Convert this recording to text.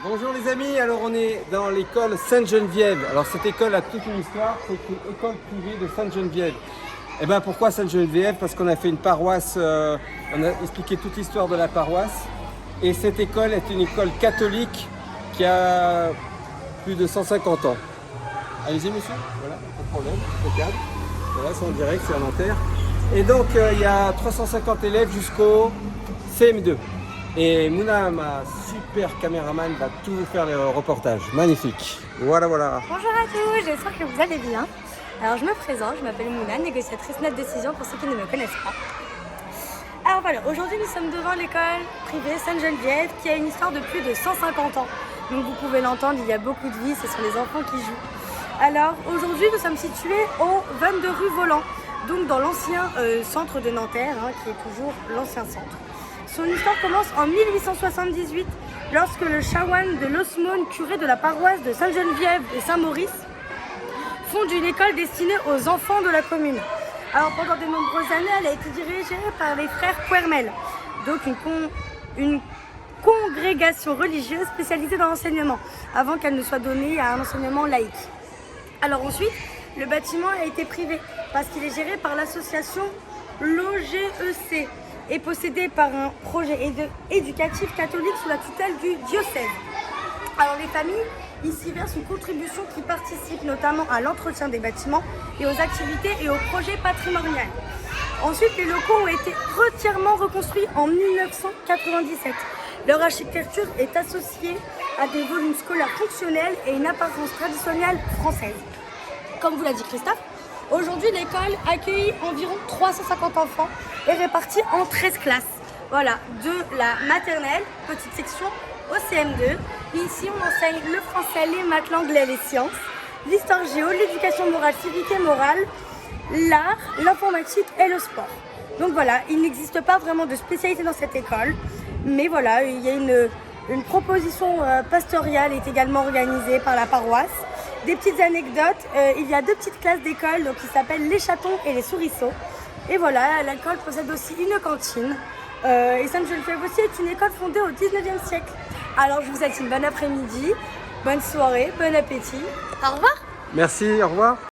Bonjour les amis, alors on est dans l'école Sainte-Geneviève. Alors cette école a toute une histoire, c'est une école privée de Sainte-Geneviève. Et bien pourquoi Sainte-Geneviève? Parce qu'on a fait une paroisse, on a expliqué toute l'histoire de la paroisse. Et cette école est une école catholique qui a plus de 150 ans. Allez-y monsieur, voilà, pas de problème, impeccable. Voilà, c'est en direct, c'est à Nanterre. Et donc il y a 350 élèves jusqu'au CM2. Et Mouna, ma super caméraman, va tout vous faire le reportage. Magnifique. Voilà, voilà. Bonjour à tous, j'espère que vous allez bien. Alors je me présente, je m'appelle Mouna, négociatrice net décision pour ceux qui ne me connaissent pas. Alors voilà, aujourd'hui nous sommes devant l'école privée Sainte-Geneviève qui a une histoire de plus de 150 ans. Donc vous pouvez l'entendre, il y a beaucoup de vie, ce sont les enfants qui jouent. Alors aujourd'hui nous sommes situés au 22 rue Volant, donc dans l'ancien centre de Nanterre, qui est toujours l'ancien centre. Son histoire commence en 1878 lorsque le chanoine de l'Osmone, curé de la paroisse de Sainte-Geneviève et Saint-Maurice, fonde une école destinée aux enfants de la commune. Alors pendant de nombreuses années, elle a été dirigée par les frères Puermel, donc une congrégation religieuse spécialisée dans l'enseignement, avant qu'elle ne soit donnée à un enseignement laïque. Alors ensuite, le bâtiment a été privé parce qu'il est géré par l'association l'OGEC et possédé par un projet éducatif catholique sous la tutelle du diocèse. Alors les familles ici versent une contribution qui participe notamment à l'entretien des bâtiments et aux activités et aux projets patrimoniaux. Ensuite, les locaux ont été entièrement reconstruits en 1997. Leur architecture est associée à des volumes scolaires fonctionnels et une apparence traditionnelle française. Comme vous l'a dit Christophe, aujourd'hui l'école accueille environ 350 enfants et répartis en 13 classes. Voilà, de la maternelle, petite section, au CM2. Et ici on enseigne le français, les maths, l'anglais, les sciences, l'histoire géo, l'éducation morale, civique et morale, l'art, l'informatique et le sport. Donc voilà, il n'existe pas vraiment de spécialité dans cette école, mais voilà, il y a une proposition pastorale est également organisée par la paroisse. Des petites anecdotes, il y a deux petites classes d'école qui s'appellent les chatons et les souriceaux. Et voilà, l'école possède aussi une cantine. Et Sainte-Geneviève aussi est une école fondée au 19e siècle. Alors je vous souhaite une bonne après-midi, bonne soirée, bon appétit. Au revoir. Merci, au revoir.